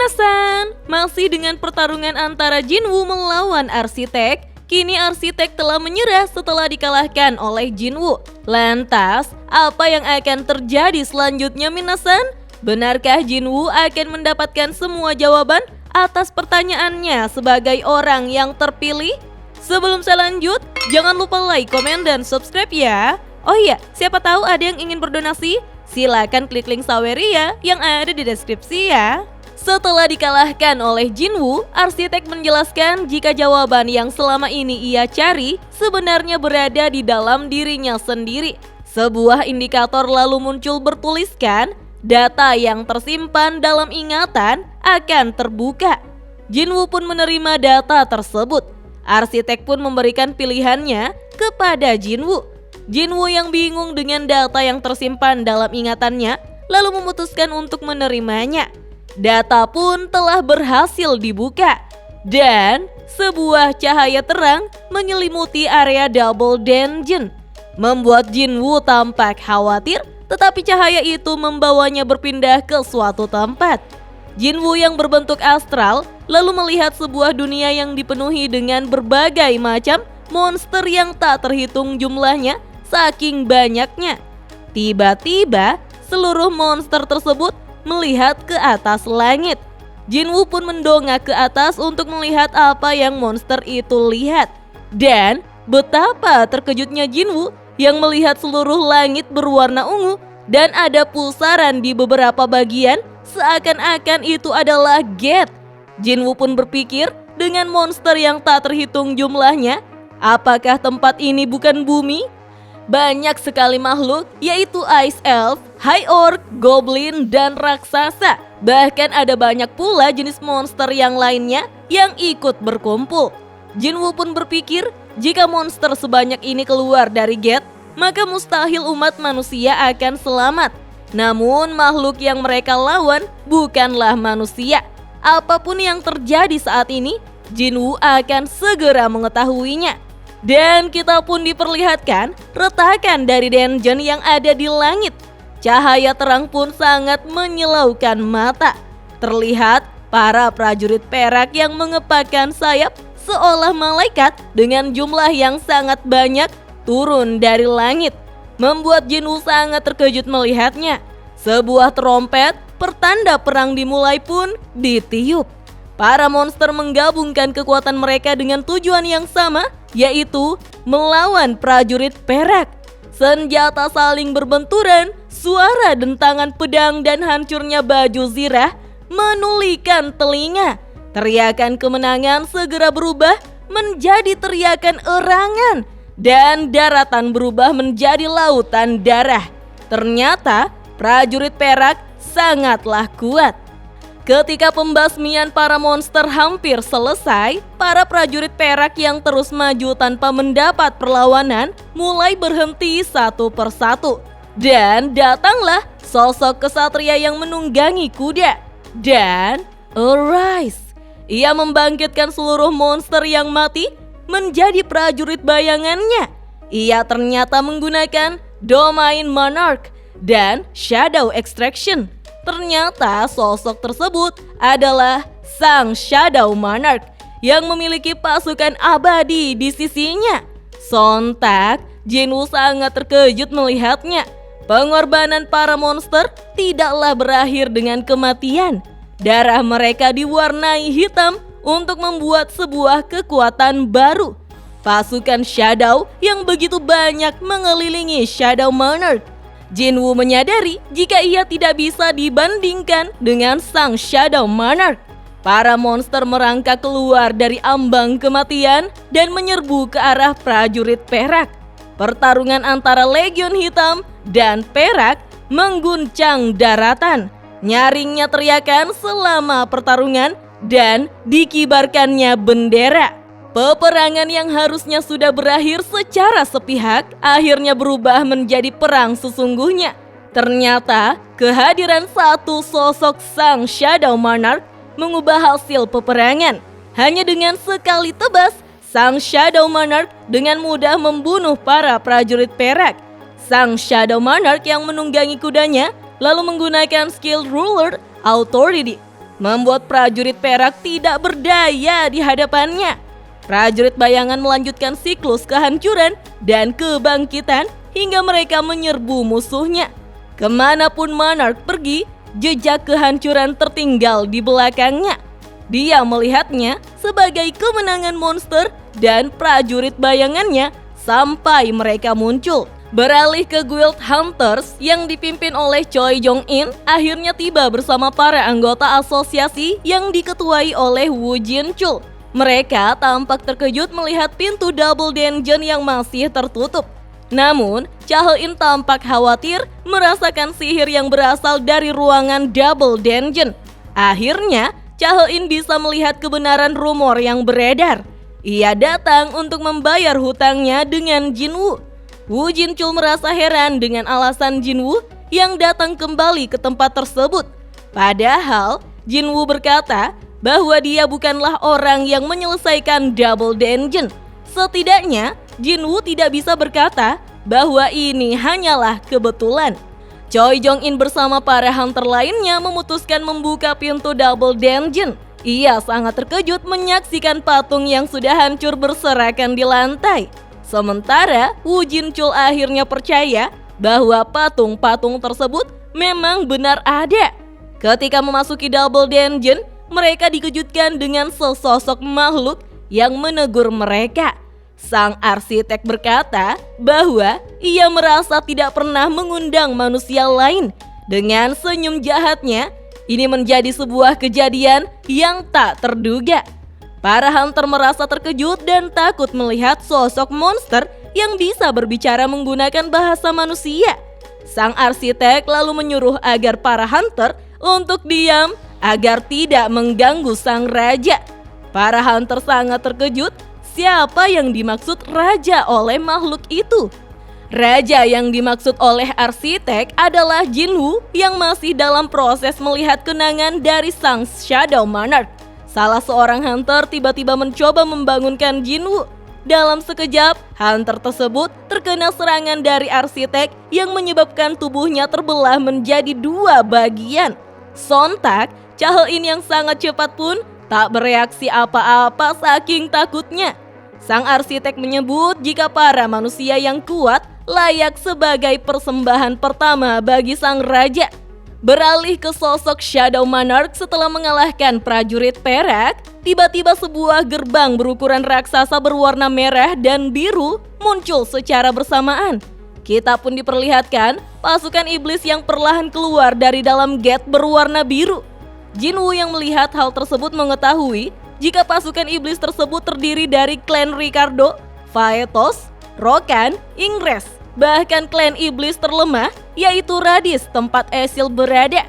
Minasan, masih dengan pertarungan antara Jinwoo melawan arsitek. Kini arsitek telah menyerah setelah dikalahkan oleh Jinwoo. Lantas, apa yang akan terjadi selanjutnya Minasan? Benarkah Jinwoo akan mendapatkan semua jawaban atas pertanyaannya sebagai orang yang terpilih? Sebelum saya lanjut, jangan lupa like, komen, dan subscribe ya. Oh iya, siapa tahu ada yang ingin berdonasi? Silakan klik link Saweria yang ada di deskripsi ya. Setelah dikalahkan oleh Jinwoo, arsitek menjelaskan jika jawaban yang selama ini ia cari sebenarnya berada di dalam dirinya sendiri. Sebuah indikator lalu muncul bertuliskan, data yang tersimpan dalam ingatan akan terbuka. Jinwoo pun menerima data tersebut. Arsitek pun memberikan pilihannya kepada Jinwoo. Jinwoo yang bingung dengan data yang tersimpan dalam ingatannya, lalu memutuskan untuk menerimanya. Data pun telah berhasil dibuka, dan sebuah cahaya terang menyelimuti area Double Dungeon. Membuat Jinwoo tampak khawatir, tetapi cahaya itu membawanya berpindah ke suatu tempat. Jinwoo yang berbentuk astral lalu melihat sebuah dunia yang dipenuhi dengan berbagai macam monster yang tak terhitung jumlahnya saking banyaknya. Tiba-tiba seluruh monster tersebut melihat ke atas langit. Jinwoo pun mendongak ke atas untuk melihat apa yang monster itu lihat. Dan betapa terkejutnya Jinwoo yang melihat seluruh langit berwarna ungu dan ada pusaran di beberapa bagian seakan-akan itu adalah gate. Jinwoo pun berpikir dengan monster yang tak terhitung jumlahnya, apakah tempat ini bukan bumi? Banyak sekali makhluk, yaitu Ice Elf, High Orc, Goblin, dan Raksasa. Bahkan ada banyak pula jenis monster yang lainnya yang ikut berkumpul. Jinwoo pun berpikir, jika monster sebanyak ini keluar dari gate, maka mustahil umat manusia akan selamat. Namun makhluk yang mereka lawan bukanlah manusia. Apapun yang terjadi saat ini, Jinwoo akan segera mengetahuinya. Dan kita pun diperlihatkan retakan dari dungeon yang ada di langit. Cahaya terang pun sangat menyilaukan mata. Terlihat para prajurit perak yang mengepakkan sayap seolah malaikat dengan jumlah yang sangat banyak turun dari langit. Membuat Jinwoo sangat terkejut melihatnya. Sebuah trompet pertanda perang dimulai pun ditiup. Para monster menggabungkan kekuatan mereka dengan tujuan yang sama, yaitu melawan prajurit perak. Senjata saling berbenturan, suara dentangan pedang dan hancurnya baju zirah menulikan telinga. Teriakan kemenangan segera berubah menjadi teriakan erangan, dan daratan berubah menjadi lautan darah. Ternyata prajurit perak sangatlah kuat. Ketika pembasmian para monster hampir selesai, para prajurit perak yang terus maju tanpa mendapat perlawanan mulai berhenti satu persatu. Dan datanglah sosok kesatria yang menunggangi kuda. Dan arise, ia membangkitkan seluruh monster yang mati menjadi prajurit bayangannya. Ia ternyata menggunakan Domain Monarch dan Shadow Extraction. Ternyata sosok tersebut adalah Sang Shadow Monarch yang memiliki pasukan abadi di sisinya. Sontak, Jinwoo sangat terkejut melihatnya. Pengorbanan para monster tidaklah berakhir dengan kematian. Darah mereka diwarnai hitam untuk membuat sebuah kekuatan baru. Pasukan Shadow yang begitu banyak mengelilingi Shadow Monarch. Jinwoo menyadari jika ia tidak bisa dibandingkan dengan Sang Shadow Monarch. Para monster merangkak keluar dari ambang kematian dan menyerbu ke arah prajurit perak. Pertarungan antara Legion Hitam dan Perak mengguncang daratan. Nyaringnya teriakan selama pertarungan dan dikibarkannya bendera. Peperangan yang harusnya sudah berakhir secara sepihak akhirnya berubah menjadi perang sesungguhnya. Ternyata kehadiran satu sosok Sang Shadow Monarch mengubah hasil peperangan. Hanya dengan sekali tebas, Sang Shadow Monarch dengan mudah membunuh para prajurit perak. Sang Shadow Monarch yang menunggangi kudanya lalu menggunakan skill Ruler Authority. membuat prajurit perak tidak berdaya di hadapannya. Prajurit bayangan melanjutkan siklus kehancuran dan kebangkitan hingga mereka menyerbu musuhnya. Kemanapun Monarch pergi, jejak kehancuran tertinggal di belakangnya. Dia melihatnya sebagai kemenangan monster dan prajurit bayangannya sampai mereka muncul. Beralih ke Guild Hunters yang dipimpin oleh Choi Jong-in akhirnya tiba bersama para anggota asosiasi yang diketuai oleh Woo Jin-chul. Mereka tampak terkejut melihat pintu double dungeon yang masih tertutup. Namun, Cha He-in tampak khawatir merasakan sihir yang berasal dari ruangan double dungeon. Akhirnya, Cha He-in bisa melihat kebenaran rumor yang beredar. Ia datang untuk membayar hutangnya dengan Jinwoo. Woo Jin-chul merasa heran dengan alasan Jinwoo yang datang kembali ke tempat tersebut. Padahal, Jinwoo berkata bahwa dia bukanlah orang yang menyelesaikan double dungeon. Setidaknya, Jinwoo tidak bisa berkata bahwa ini hanyalah kebetulan. Choi Jong-in bersama para hunter lainnya memutuskan membuka pintu double dungeon. Ia sangat terkejut menyaksikan patung yang sudah hancur berserakan di lantai. Sementara Woo Jin-chul akhirnya percaya bahwa patung-patung tersebut memang benar ada. Ketika memasuki double dungeon, mereka dikejutkan dengan sesosok makhluk yang menegur mereka. Sang arsitek berkata bahwa ia merasa tidak pernah mengundang manusia lain. Dengan senyum jahatnya, ini menjadi sebuah kejadian yang tak terduga. Para hunter merasa terkejut dan takut melihat sosok monster yang bisa berbicara menggunakan bahasa manusia. Sang arsitek lalu menyuruh agar para hunter untuk diam agar tidak mengganggu sang raja. Para hunter sangat terkejut. Siapa yang dimaksud raja oleh makhluk itu? Raja yang dimaksud oleh arsitek adalah Jinwoo yang masih dalam proses melihat kenangan dari sang Shadow Monarch. Salah seorang hunter tiba-tiba mencoba membangunkan Jinwoo. Dalam sekejap, hunter tersebut terkena serangan dari arsitek yang menyebabkan tubuhnya terbelah menjadi dua bagian. Sontak, Cha He-in yang sangat cepat pun tak bereaksi apa-apa saking takutnya. Sang arsitek menyebut jika para manusia yang kuat layak sebagai persembahan pertama bagi sang raja. Beralih ke sosok Shadow Monarch setelah mengalahkan prajurit perak, tiba-tiba sebuah gerbang berukuran raksasa berwarna merah dan biru muncul secara bersamaan. Kita pun diperlihatkan pasukan iblis yang perlahan keluar dari dalam gate berwarna biru. Jinwoo yang melihat hal tersebut mengetahui jika pasukan iblis tersebut terdiri dari klan Ricardo, Phaetos, Rokan, Ingres, bahkan klan iblis terlemah yaitu Radis tempat Esil berada.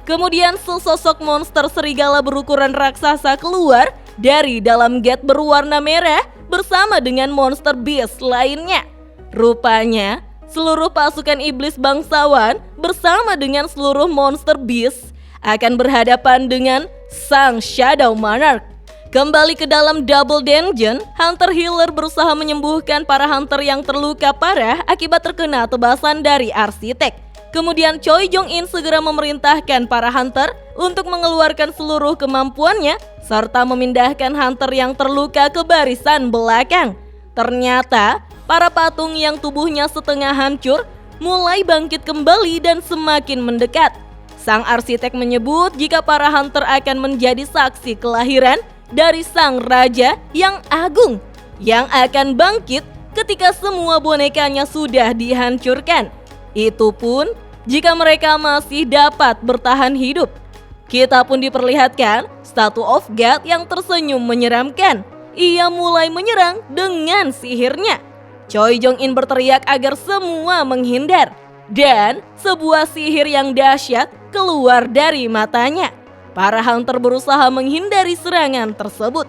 Kemudian sesosok monster serigala berukuran raksasa keluar dari dalam gate berwarna merah bersama dengan monster beast lainnya. Rupanya, seluruh pasukan iblis bangsawan bersama dengan seluruh monster beast akan berhadapan dengan sang Shadow Monarch. Kembali ke dalam double dungeon, hunter healer berusaha menyembuhkan para hunter yang terluka parah akibat terkena tebasan dari arsitek. Kemudian Choi Jong-in segera memerintahkan para hunter untuk mengeluarkan seluruh kemampuannya serta memindahkan hunter yang terluka ke barisan belakang. Ternyata, para patung yang tubuhnya setengah hancur mulai bangkit kembali dan semakin mendekat. Sang arsitek menyebut jika para hunter akan menjadi saksi kelahiran dari sang raja yang agung yang akan bangkit ketika semua bonekanya sudah dihancurkan. Itu pun jika mereka masih dapat bertahan hidup. Kita pun diperlihatkan Statue of God yang tersenyum menyeramkan. Ia mulai menyerang dengan sihirnya. Choi Jong-in berteriak agar semua menghindar dan sebuah sihir yang dahsyat keluar dari matanya. Para hunter berusaha menghindari serangan tersebut.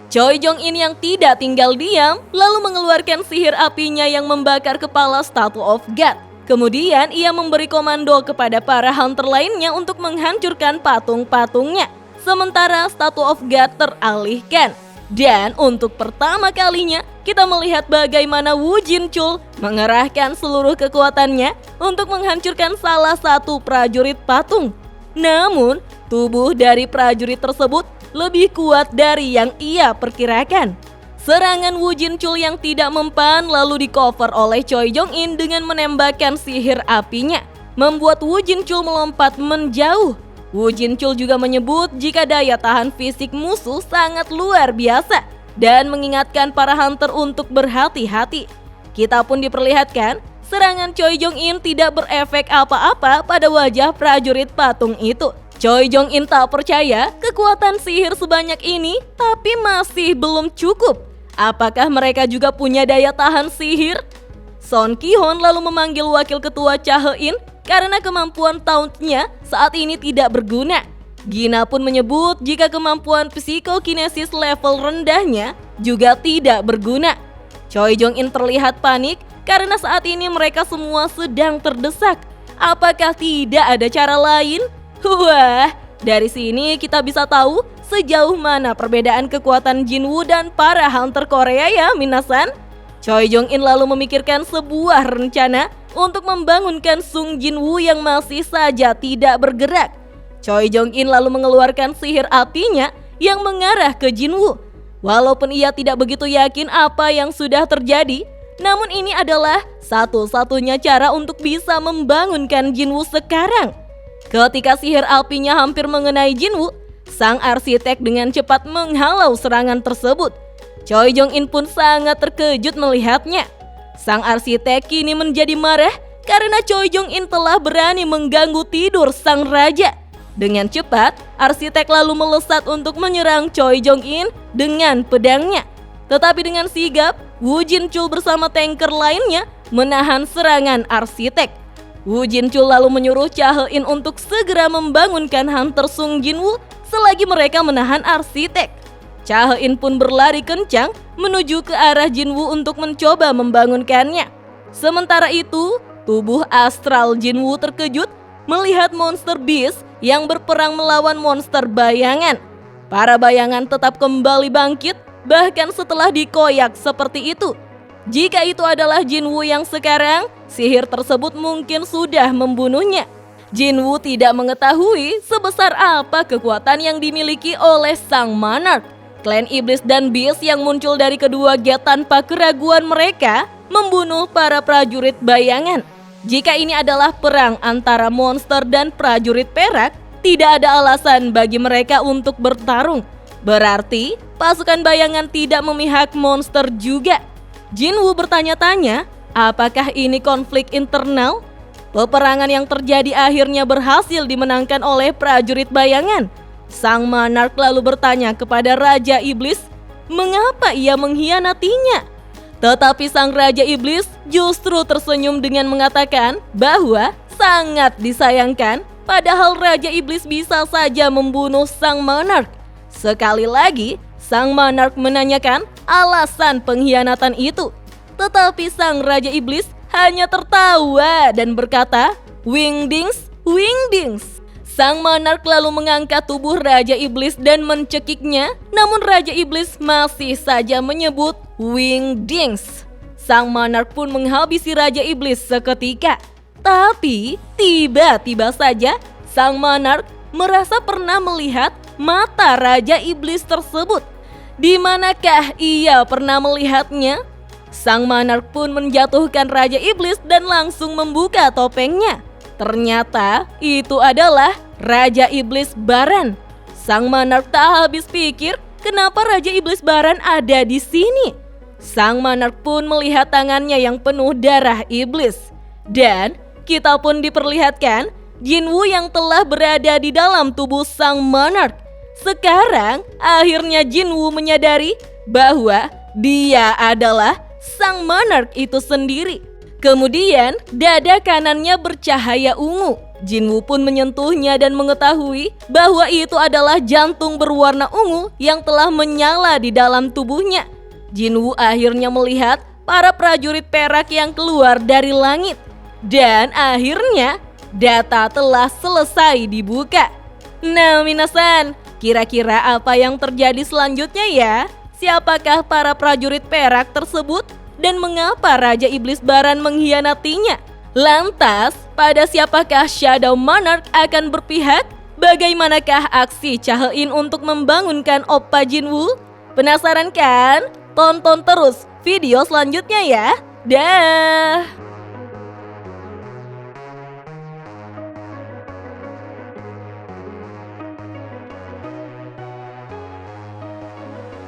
Choi Jong-in yang tidak tinggal diam lalu mengeluarkan sihir apinya yang membakar kepala Statue of God. Kemudian ia memberi komando kepada para hunter lainnya untuk menghancurkan patung-patungnya. Sementara Statue of God teralihkan. Dan untuk pertama kalinya kita melihat bagaimana Woo Jin-chul mengerahkan seluruh kekuatannya untuk menghancurkan salah satu prajurit patung. Namun tubuh dari prajurit tersebut lebih kuat dari yang ia perkirakan. Serangan Woo Jin-chul yang tidak mempan lalu di-cover oleh Choi Jong-in dengan menembakkan sihir apinya, membuat Woo Jin-chul melompat menjauh. Woo Jin-chul juga menyebut jika daya tahan fisik musuh sangat luar biasa dan mengingatkan para hunter untuk berhati-hati. Kita pun diperlihatkan serangan Choi Jong-in tidak berefek apa-apa pada wajah prajurit patung itu. Choi Jong-in tak percaya kekuatan sihir sebanyak ini, tapi masih belum cukup. Apakah mereka juga punya daya tahan sihir? Son Ki-hon lalu memanggil wakil ketua Cha He-in karena kemampuan tauntnya saat ini tidak berguna. Gina pun menyebut jika kemampuan psikokinesis level rendahnya juga tidak berguna. Choi Jong-in terlihat panik karena saat ini mereka semua sedang terdesak. Apakah tidak ada cara lain? Wah, dari sini kita bisa tahu sejauh mana perbedaan kekuatan Jinwoo dan para hunter Korea ya, minasan. Choi Jong-in lalu memikirkan sebuah rencana untuk membangunkan Sung Jinwoo yang masih saja tidak bergerak. Choi Jong-in lalu mengeluarkan sihir apinya yang mengarah ke Jinwoo. Walaupun ia tidak begitu yakin apa yang sudah terjadi, namun ini adalah satu-satunya cara untuk bisa membangunkan Jinwoo sekarang. Ketika sihir apinya hampir mengenai Jinwoo, sang arsitek dengan cepat menghalau serangan tersebut. Choi Jong-in pun sangat terkejut melihatnya. Sang arsitek kini menjadi marah karena Choi Jong-in telah berani mengganggu tidur sang raja. Dengan cepat, arsitek lalu melesat untuk menyerang Choi Jong-in dengan pedangnya. Tetapi dengan sigap, Woo Jin-chul bersama tanker lainnya menahan serangan arsitek. Woo Jin-chul lalu menyuruh Cha He-in untuk segera membangunkan hunter Sung Jinwoo selagi mereka menahan arsitek. Cha He-in pun berlari kencang menuju ke arah Jinwoo untuk mencoba membangunkannya. Sementara itu, tubuh astral Jinwoo terkejut melihat monster beast yang berperang melawan monster bayangan. Para bayangan tetap kembali bangkit bahkan setelah dikoyak seperti itu. Jika itu adalah Jinwoo yang sekarang, sihir tersebut mungkin sudah membunuhnya. Jinwoo tidak mengetahui sebesar apa kekuatan yang dimiliki oleh sang monarch. Klan iblis dan beast yang muncul dari kedua gate tanpa keraguan mereka membunuh para prajurit bayangan. Jika ini adalah perang antara monster dan prajurit perak, tidak ada alasan bagi mereka untuk bertarung. Berarti pasukan bayangan tidak memihak monster juga. Jinwoo bertanya-tanya, apakah ini konflik internal? Peperangan yang terjadi akhirnya berhasil dimenangkan oleh prajurit bayangan. Sang monarch lalu bertanya kepada Raja Iblis, mengapa ia mengkhianatinya? Tetapi sang Raja Iblis justru tersenyum dengan mengatakan bahwa sangat disayangkan, padahal Raja Iblis bisa saja membunuh sang monarch. Sekali lagi, sang monarch menanyakan alasan pengkhianatan itu. Tetapi sang Raja Iblis hanya tertawa dan berkata, "Wingdings, wingdings." Sang monarch lalu mengangkat tubuh Raja Iblis dan mencekiknya, namun Raja Iblis masih saja menyebut wingdings. Sang monarch pun menghabisi Raja Iblis seketika. Tapi tiba-tiba saja sang monarch merasa pernah melihat mata Raja Iblis tersebut. Di manakah ia pernah melihatnya? Sang monarch pun menjatuhkan Raja Iblis dan langsung membuka topengnya. Ternyata itu adalah Raja Iblis Baran. Sang monarch tak habis pikir kenapa Raja Iblis Baran ada di sini. Sang monarch pun melihat tangannya yang penuh darah iblis. Dan kita pun diperlihatkan Jinwoo yang telah berada di dalam tubuh sang monarch. Sekarang akhirnya Jinwoo menyadari bahwa dia adalah sang monarch itu sendiri. Kemudian dada kanannya bercahaya ungu. Jinwoo pun menyentuhnya dan mengetahui bahwa itu adalah jantung berwarna ungu yang telah menyala di dalam tubuhnya. Jinwoo akhirnya melihat para prajurit perak yang keluar dari langit. Dan akhirnya data telah selesai dibuka. Nah minasan, kira-kira apa yang terjadi selanjutnya ya? Siapakah para prajurit perak tersebut? Dan mengapa Raja Iblis Baran mengkhianatinya? Lantas, pada siapakah Shadow Monarch akan berpihak? Bagaimanakah aksi Chaein untuk membangunkan Oppa Jinwoo? Penasaran kan? Tonton terus video selanjutnya ya. Dah.